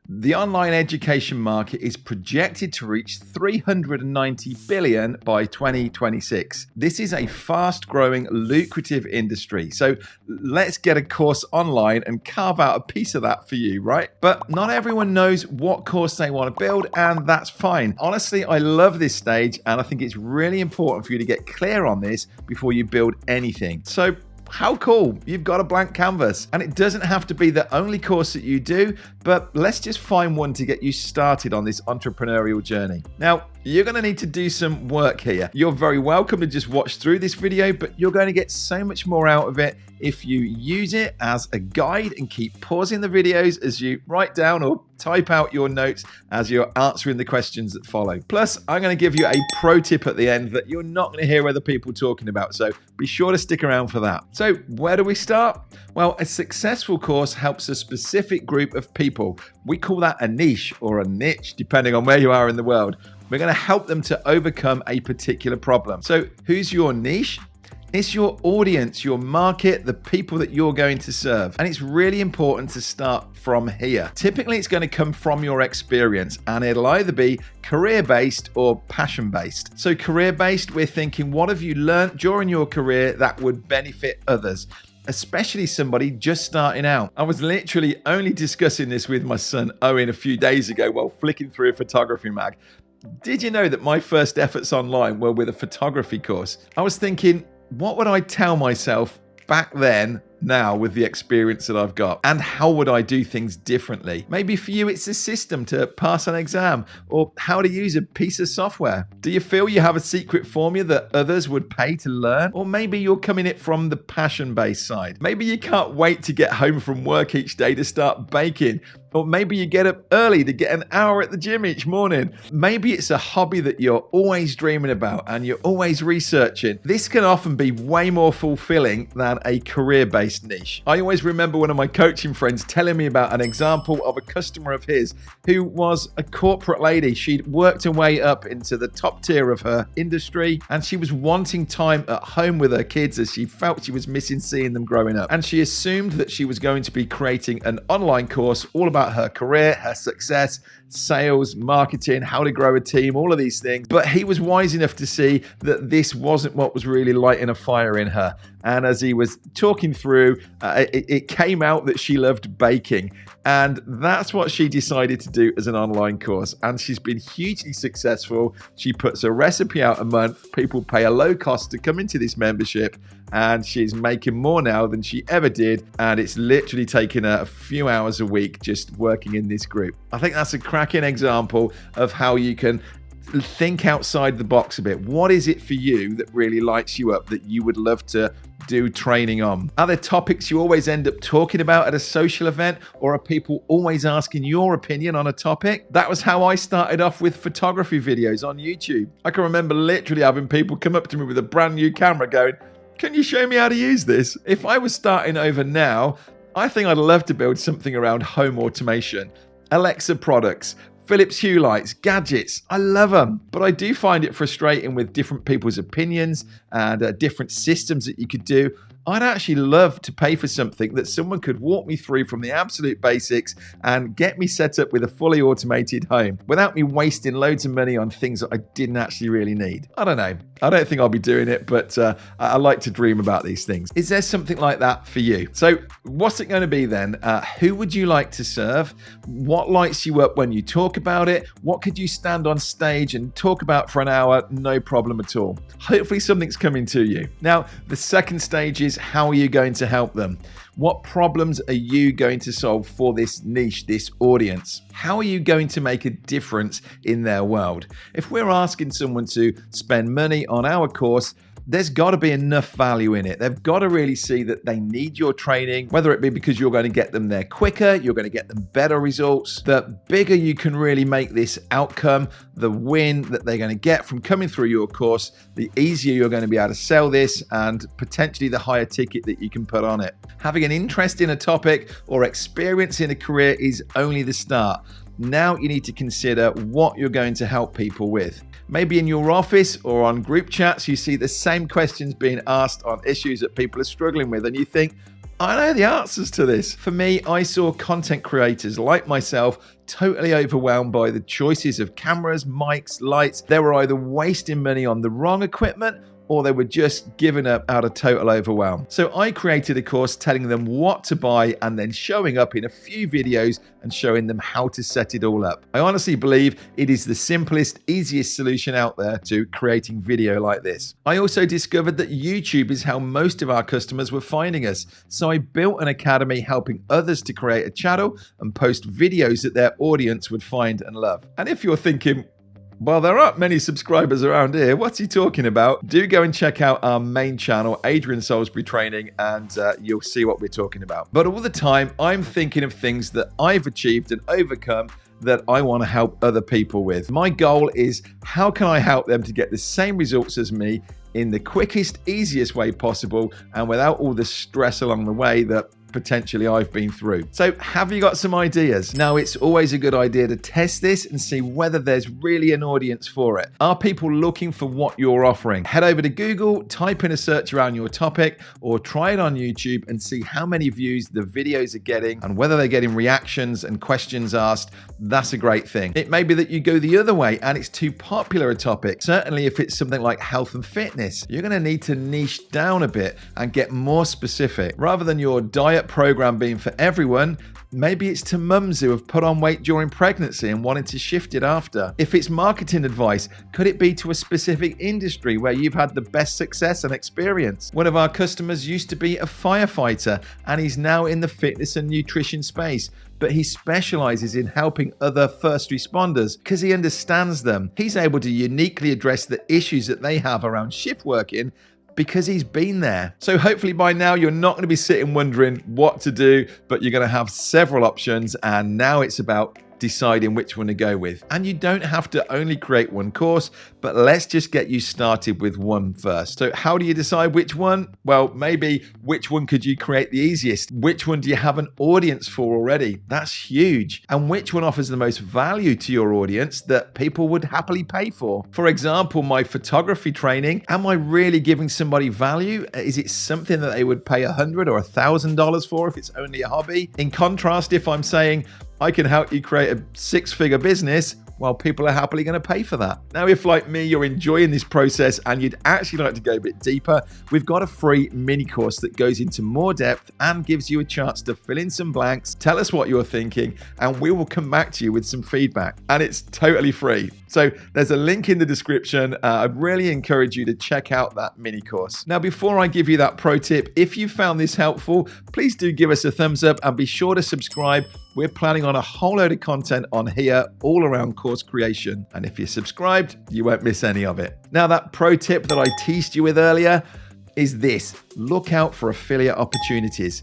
The online education market is projected to reach $390 billion by 2026. This is a fast-growing, lucrative industry. So let's get a course online and carve out a piece of that for you, right? But not everyone knows what course they want to build, and that's fine. Honestly, I love this stage, and I think it's really important for you to get clear on this before you build anything. So how cool, you've got a blank canvas, and it doesn't have to be the only course that you do, but let's just find one to get you started on this entrepreneurial journey. Now, you're going to need to do some work here. You're very welcome to just watch through this video, but you're going to get so much more out of it if you use it as a guide and keep pausing the videos as you write down or type out your notes as you're answering the questions that follow. Plus, I'm going to give you a pro tip at the end that you're not going to hear other people talking about, so be sure to stick around for that. So where do we start? Well, a successful course helps a specific group of people. We call that a niche or a niche, depending on where you are in the world. We're going to help them to overcome a particular problem. So who's your niche? It's your audience, your market, the people that you're going to serve. And it's really important to start from here. Typically, it's going to come from your experience, and it'll either be career-based or passion-based. So career-based, we're thinking, what have you learned during your career that would benefit others? Especially somebody just starting out. I was literally only discussing this with my son Owen a few days ago while flicking through a photography mag. Did you know that my first efforts online were with a photography course? I was thinking, what would I tell myself back then, now with the experience that I've got? And how would I do things differently? Maybe for you, it's a system to pass an exam or how to use a piece of software. Do you feel you have a secret formula that others would pay to learn? Or maybe you're coming it from the passion-based side. Maybe you can't wait to get home from work each day to start baking. Or maybe you get up early to get an hour at the gym each morning. Maybe it's a hobby that you're always dreaming about and you're always researching. This can often be way more fulfilling than a career-based niche. I always remember one of my coaching friends telling me about an example of a customer of his who was a corporate lady. She'd worked her way up into the top tier of her industry, and she was wanting time at home with her kids as she felt she was missing seeing them growing up. And she assumed that she was going to be creating an online course all about her career, her success, sales, marketing, how to grow a team, all of these things. But he was wise enough to see that this wasn't what was really lighting a fire in her. And as he was talking through, it came out that she loved baking. And that's what she decided to do as an online course. And she's been hugely successful. She puts a recipe out a month. People pay a low cost to come into this membership. And she's making more now than she ever did. And it's literally taken her a few hours a week just working in this group. I think that's a cracking example of how you can think outside the box a bit. What is it for you that really lights you up that you would love to do training on? Are there topics you always end up talking about at a social event, or are people always asking your opinion on a topic? That was how I started off with photography videos on YouTube. I can remember literally having people come up to me with a brand new camera going, "Can you show me how to use this?" If I was starting over now, I think I'd love to build something around home automation, Alexa products, Philips Hue lights, gadgets. I love them, but I do find it frustrating with different people's opinions and different systems that you could do. I'd actually love to pay for something that someone could walk me through from the absolute basics and get me set up with a fully automated home without me wasting loads of money on things that I didn't actually really need. I don't know. I don't think I'll be doing it, but I like to dream about these things. Is there something like that for you? So what's it going to be then? Who would you like to serve? What lights you up when you talk about it? What could you stand on stage and talk about for an hour? No problem at all. Hopefully something's coming to you. Now, the second stage is, how are you going to help them? What problems are you going to solve for this niche, this audience? How are you going to make a difference in their world? If we're asking someone to spend money on our course, there's got to be enough value in it. They've got to really see that they need your training, whether it be because you're going to get them there quicker, you're going to get them better results. The bigger you can really make this outcome, the win that they're going to get from coming through your course, the easier you're going to be able to sell this and potentially the higher ticket that you can put on it. Having an interest in a topic or experience in a career is only the start. Now you need to consider what you're going to help people with. Maybe in your office or on group chats, you see the same questions being asked on issues that people are struggling with, and you think, I know the answers to this. For me, I saw content creators like myself totally overwhelmed by the choices of cameras, mics, lights. They were either wasting money on the wrong equipment or they were just giving up out of total overwhelm. So I created a course telling them what to buy and then showing up in a few videos and showing them how to set it all up. I honestly believe it is the simplest, easiest solution out there to creating video like this. I also discovered that YouTube is how most of our customers were finding us. So I built an academy helping others to create a channel and post videos that their audience would find and love. And if you're thinking, well, there aren't many subscribers around here, what's he talking about? Do go and check out our main channel, Adrian Salisbury Training, and you'll see what we're talking about. But all the time, I'm thinking of things that I've achieved and overcome that I want to help other people with. My goal is, how can I help them to get the same results as me in the quickest, easiest way possible and without all the stress along the way that potentially I've been through. So have you got some ideas? Now, it's always a good idea to test this and see whether there's really an audience for it. Are people looking for what you're offering? Head over to Google, type in a search around your topic, or try it on YouTube and see how many views the videos are getting and whether they're getting reactions and questions asked. That's a great thing. It may be that you go the other way and it's too popular a topic. Certainly if it's something like health and fitness, you're going to need to niche down a bit and get more specific. Rather than your diet program being for everyone, maybe it's to mums who have put on weight during pregnancy and wanted to shift it after. If it's marketing advice, could it be to a specific industry where you've had the best success and experience? One of our customers used to be a firefighter and he's now in the fitness and nutrition space, but he specializes in helping other first responders because he understands them. He's able to uniquely address the issues that they have around shift working because he's been there. So hopefully by now you're not going to be sitting wondering what to do, but you're going to have several options, and now it's about deciding which one to go with. And you don't have to only create one course, but let's just get you started with one first. So how do you decide which one? Well, maybe which one could you create the easiest? Which one do you have an audience for already? That's huge. And which one offers the most value to your audience that people would happily pay for? For example, my photography training, am I really giving somebody value? Is it something that they would pay $100 or $1,000 for if it's only a hobby? In contrast, if I'm saying, I can help you create a six-figure business, well, people are happily going to pay for that. Now, if like me, you're enjoying this process and you'd actually like to go a bit deeper, we've got a free mini course that goes into more depth and gives you a chance to fill in some blanks, tell us what you're thinking, and we will come back to you with some feedback. And it's totally free. So there's a link in the description. I'd really encourage you to check out that mini course. Now, before I give you that pro tip, if you found this helpful, please do give us a thumbs up and be sure to subscribe. We're planning on a whole load of content on here all around course creation. And if you're subscribed, you won't miss any of it. Now, that pro tip that I teased you with earlier is this: look out for affiliate opportunities.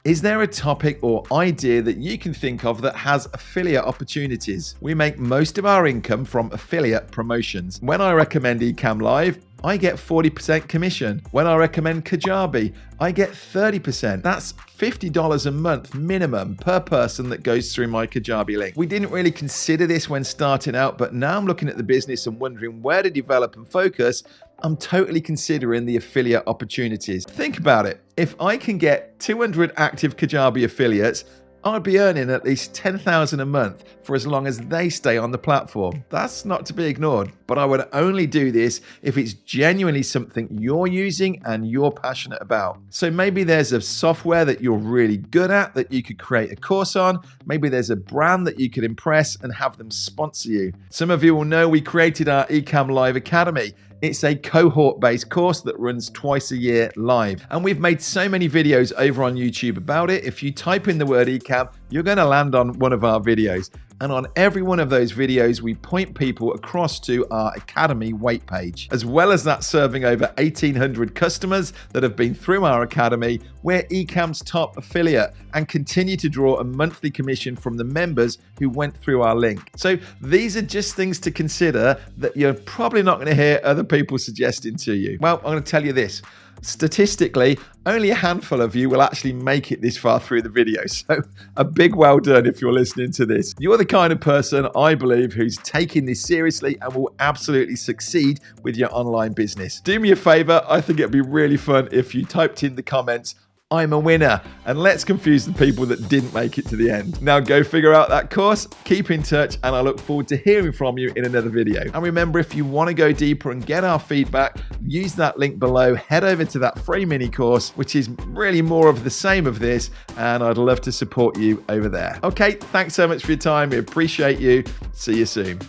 Is there a topic or idea that you can think of that has affiliate opportunities? We make most of our income from affiliate promotions. When I recommend Ecamm Live, I get 40% commission. When I recommend Kajabi, I get 30%. That's $50 a month minimum per person that goes through my Kajabi link. We didn't really consider this when starting out, but now I'm looking at the business and wondering where to develop and focus. I'm totally considering the affiliate opportunities. Think about it. If I can get 200 active Kajabi affiliates, I'd be earning at least $10,000 a month for as long as they stay on the platform. That's not to be ignored, but I would only do this if it's genuinely something you're using and you're passionate about. So maybe there's a software that you're really good at that you could create a course on. Maybe there's a brand that you could impress and have them sponsor you. Some of you will know we created our Ecamm Live Academy. It's a cohort-based course that runs twice a year live. And we've made so many videos over on YouTube about it. If you type in the word Ecamm, you're going to land on one of our videos. And on every one of those videos, we point people across to our Academy wait page. As well as that, serving over 1,800 customers that have been through our Academy, we're Ecamm's top affiliate and continue to draw a monthly commission from the members who went through our link. So these are just things to consider that you're probably not going to hear other people suggesting to you. Well, I'm going to tell you this. Statistically, only a handful of you will actually make it this far through the video. So a big well done if you're listening to this. You're the kind of person, I believe, who's taking this seriously and will absolutely succeed with your online business. Do me a favor. I think it'd be really fun if you typed in the comments, I'm a winner. And let's confuse the people that didn't make it to the end. Now go figure out that course, keep in touch, and I look forward to hearing from you in another video. And remember, if you want to go deeper and get our feedback, use that link below, head over to that free mini course, which is really more of the same of this, and I'd love to support you over there. Okay, thanks so much for your time. We appreciate you. See you soon.